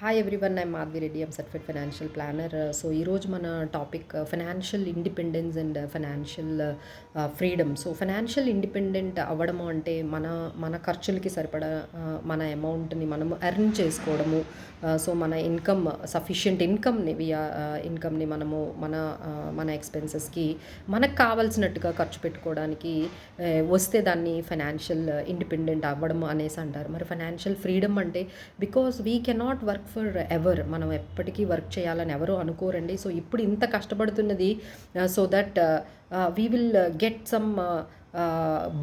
Hi everyone, I'm Madhavi Reddy. I'm certified financial planner. So ఈరోజు మన topic financial independence and financial freedom. So financial independent అవ్వడము అంటే మన మన ఖర్చులకి సరిపడా మన అమౌంట్ని మనము ఎర్న్ చేసుకోవడము. సో మన ఇన్కమ్ సఫిషియంట్ ఇన్కమ్ని మనము మన ఎక్స్పెన్సెస్కి మనకు కావాల్సినట్టుగా ఖర్చు పెట్టుకోవడానికి వస్తే దాన్ని ఫైనాన్షియల్ ఇండిపెండెంట్ అవ్వడం అనేసి అంటారు. మరి ఫైనాన్షియల్ ఫ్రీడమ్ అంటే because we cannot work forever, మనం ఎప్పటికీ వర్క్ చేయాలని ఎవరు అనుకోరండి. సో ఇప్పుడు ఇంత కష్టపడుతున్నది so that we will get some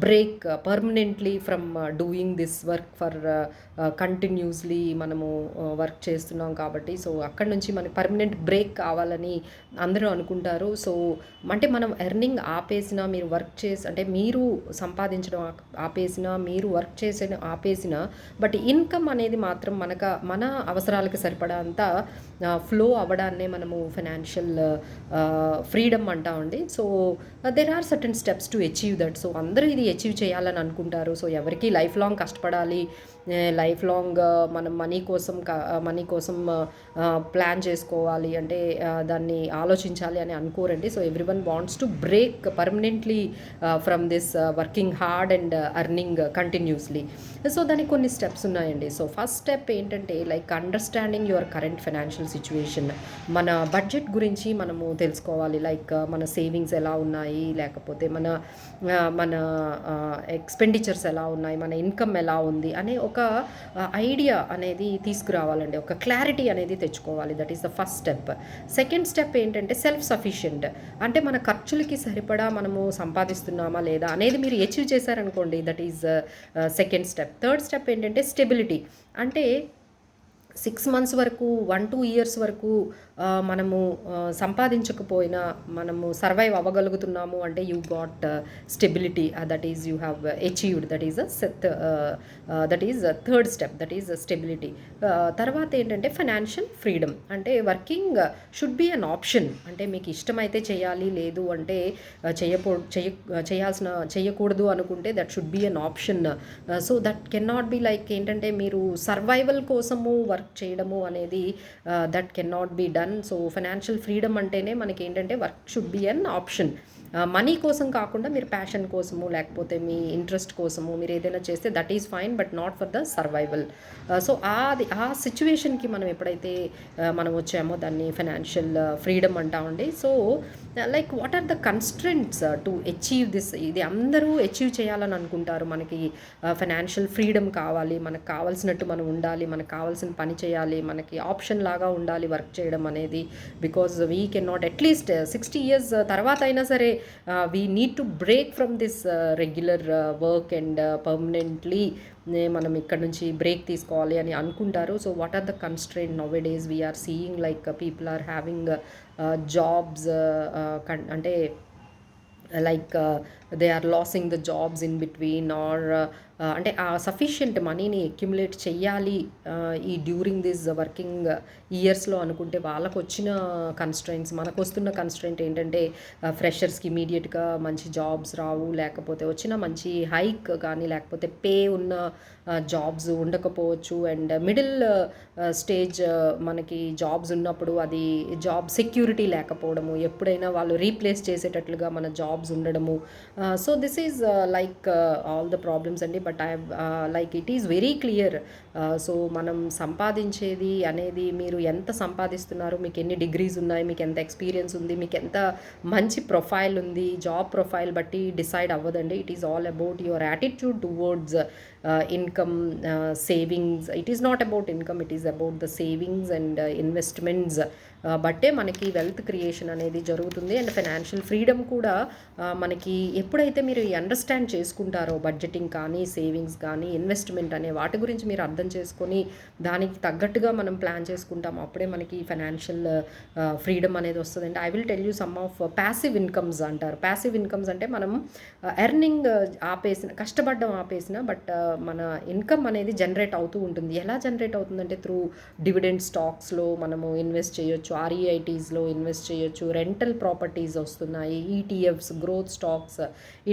break permanently from doing this work for continuously మనము వర్క్ చేస్తున్నాం కాబట్టి సో అక్కడి నుంచి మనకి పర్మనెంట్ బ్రేక్ కావాలని అందరూ అనుకుంటారు. సో అంటే మనం ఎర్నింగ్ ఆపేసినా, మీరు వర్క్ చేసి అంటే మీరు సంపాదించడం ఆపేసినా, మీరు వర్క్ చేసిన ఆపేసినా, బట్ ఇన్కమ్ అనేది మాత్రం మన అవసరాలకు సరిపడా అంతా ఫ్లో అవ్వడాన్నే మనము ఫైనాన్షియల్ ఫ్రీడమ్ అంటామండి. So there are certain steps to achieve that. So అందరూ ఇది అచీవ్ చేయాలని అనుకుంటారు. సో ఎవరికి లైఫ్ లాంగ్ కష్టపడాలి, లైఫ్ లాంగ్ మనం మనీ కోసం ప్లాన్ చేసుకోవాలి అంటే దాన్ని ఆలోచించాలి అని అనుకోరండి. So everyone wants to break permanently from this working hard and earning continuously. So దానికి కొన్ని స్టెప్స్ ఉన్నాయండి. సో ఫస్ట్ స్టెప్ ఏంటంటే like understanding your current financial situation. మన బడ్జెట్ గురించి మనము తెలుసుకోవాలి. లైక్ మన సేవింగ్స్ ఎలా ఉన్నాయి, లేకపోతే మన ఎక్స్పెండిచర్స్ ఎలా ఉన్నాయి, మన ఇన్కమ్ ఎలా ఉంది అనే ఒక ఐడియా అనేది తీసుకురావాలండి. ఒక క్లారిటీ అనేది తెచ్చుకోవాలి. That is the first step. Second step ఏంటంటే సెల్ఫ్ సఫిషియెంట్. అంటే మన ఖర్చులకి సరిపడా మనము సంపాదిస్తున్నామా లేదా అనేది మీరు అచీవ్ చేశారనుకోండి, that is second step. Third step ఏంటంటే స్టెబిలిటీ. అంటే 6 months వరకు 1-2 years వరకు మనము సంపాదించకపోయినా మనము సర్వైవ్ అవ్వగలుగుతున్నాము అంటే you got stability. That is you have achieved. That is third step. That is stability. తర్వాత ఏంటంటే ఫైనాన్షియల్ ఫ్రీడమ్. అంటే working should be an option. అంటే మీకు ఇష్టమైతే చేయాలి, లేదు అంటే చేయకూడదు అనుకుంటే that should be an option. So that can not be like ఏంటంటే మీరు సర్వైవల్ కోసము వర్క్ చేయడము అనేది that can not be done. So financial freedom అంటేనే మనకి ఏంటంటే work should be an option. Money కోసం కాకుండా మీరు ప్యాషన్ కోసము లేకపోతే మీ ఇంట్రెస్ట్ కోసము మీరు ఏదైనా చేస్తే that is fine, but not for the survival. So ఆ సిచ్యువేషన్కి మనం ఎప్పుడైతే మనం వచ్చామో దాన్ని ఫైనాన్షియల్ ఫ్రీడమ్ అంటామండి. So like what are the constraints to achieve this? ఇది అందరూ అచీవ్ చేయాలని అనుకుంటారు. మనకి ఫైనాన్షియల్ ఫ్రీడమ్ కావాలి, మనకు కావాల్సినట్టు మనం ఉండాలి, మనకు కావాల్సిన పని చేయాలి, మనకి ఆప్షన్ లాగా ఉండాలి వర్క్ చేయడం అనేది. Because we can not at least 60 years తర్వాత అయినా సరే we need to break from this regular work and permanently మనం ఇక్కడ నుంచి బ్రేక్ తీసుకోవాలి అని అనుకుంటారు. So what are the constraint nowadays we are seeing like people are having jobs అంటే like they are losing the jobs in between or అంటే ఆ sufficient మనీని అక్యుములేట్ చెయ్యాలి ఈ డ్యూరింగ్ దిస్ వర్కింగ్ ఇయర్స్లో అనుకుంటే వాళ్ళకు వచ్చిన కన్స్ట్రెంట్స్, మనకు వస్తున్న కన్స్ట్రెంట్ ఏంటంటే ఫ్రెషర్స్కి ఇమీడియట్గా మంచి జాబ్స్ రావు, లేకపోతే వచ్చిన మంచి హైక్ కానీ లేకపోతే పే ఉన్న జాబ్స్ ఉండకపోవచ్చు. అండ్ మిడిల్ స్టేజ్ మనకి జాబ్స్ ఉన్నప్పుడు అది జాబ్ సెక్యూరిటీ లేకపోవడము, ఎప్పుడైనా వాళ్ళు రీప్లేస్ చేసేటట్లుగా మన జాబ్స్ ఉండడము. So this is like all the problems అండి. But I like it is very clear. సో మనం సంపాదించేది అనేది మీరు ఎంత సంపాదిస్తున్నారు, మీకు ఎన్ని డిగ్రీస్ ఉన్నాయి, మీకు ఎంత ఎక్స్పీరియన్స్ ఉంది, మీకు ఎంత మంచి ప్రొఫైల్ ఉంది, జాబ్ ప్రొఫైల్ బట్టి డిసైడ్ అవ్వదండి. It is all about your attitude towards income, savings. It is not about income, it is about the savings and investments బట్టే మనకి వెల్త్ క్రియేషన్ అనేది జరుగుతుంది. అండ్ ఫైనాన్షియల్ ఫ్రీడమ్ కూడా మనకి ఎప్పుడైతే మీరు అండర్స్టాండ్ చేసుకుంటారో బడ్జెటింగ్ కానీ సేవింగ్స్ కానీ ఇన్వెస్ట్మెంట్ అనే వాటి గురించి మీరు అర్థం చేసుకొని దానికి తగ్గట్టుగా మనం ప్లాన్ చేసుకుంటాం, అప్పుడే మనకి ఫైనాన్షియల్ ఫ్రీడమ్ అనేది వస్తుంది. అంటే I will tell you some of passive incomes అంటారు. ప్యాసివ్ ఇన్కమ్స్ అంటే మనం ఎర్నింగ్ కష్టపడడం ఆపేసిన బట్ మన ఇన్కమ్ అనేది జనరేట్ అవుతూ ఉంటుంది. ఎలా జనరేట్ అవుతుందంటే త్రూ డివిడెండ్ స్టాక్స్లో మనము ఇన్వెస్ట్ చేయొచ్చు, ఆర్ఈఐటీస్లో ఇన్వెస్ట్ చేయొచ్చు, రెంటల్ ప్రాపర్టీస్ వస్తున్నాయి, ETFs, growth stocks,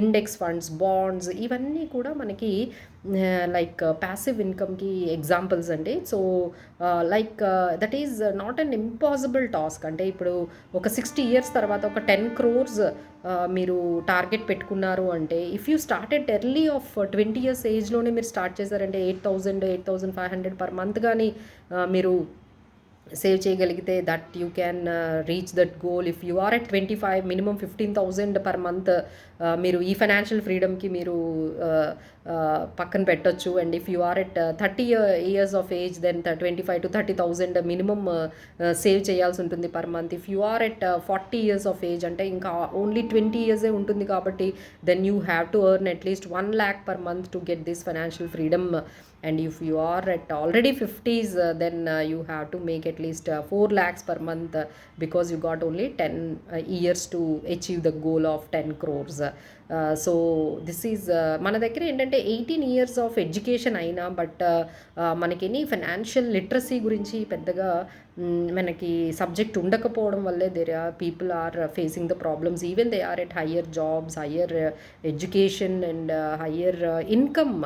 index funds, bonds, ఇవన్నీ కూడా మనకి లైక్ ప్యాసివ్ ఇన్కమ్‌కి ఎగ్జాంపుల్స్ అండి. So, that is not an impossible task. అంటే ఇప్పుడు ఒక 60 ఇయర్స్ తర్వాత ఒక 10 క్రోర్స్ మీరు టార్గెట్ పెట్టుకున్నారు అంటే, if you started early of 20 years ఏజ్‌లోనే మీరు స్టార్ట్ చేశారంటే 8,000, 8,500 పర్ మంత్ గాని మీరు సేవ్ చేయగలిగితే that you can reach that goal. If you are at 25 minimum 15,000 per month మీరు ఈ ఫైనాన్షియల్ ఫ్రీడమ్కి మీరు పక్కన పెట్టొచ్చు. And if you are at 30 years of age then 25,000 to 30,000 minimum save చేయాల్సి ఉంటుంది per month. If you are at 40 years of age అంటే ఇంకా ఓన్లీ 20 ఇయర్సే ఉంటుంది కాబట్టి then you have to earn at least 1 lakh per month to get this financial freedom. And if you are at already 50s, then you have to make at least 4 lakhs per month, because you got only 10 years to achieve the goal of 10 crores. So this is మన దగ్గర ఏంటంటే 18 ఇయర్స్ ఆఫ్ education అయినా but మనకి financial literacy గురించి పెద్దగా మనకి సబ్జెక్ట్ ఉండకపోవడం వల్లే people are facing the problems. Even they are at higher jobs, higher education and higher income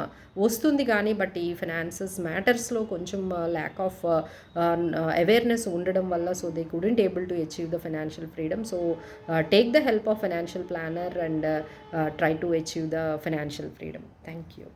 వస్తుంది కానీ బట్ ఈ ఫైనాన్సెస్ మ్యాటర్స్లో కొంచెం ల్యాక్ ఆఫ్ అవేర్నెస్ ఉండడం వల్ల so they couldn't able to achieve the financial freedom. So take the help of financial planner and try to achieve the financial freedom. Thank you.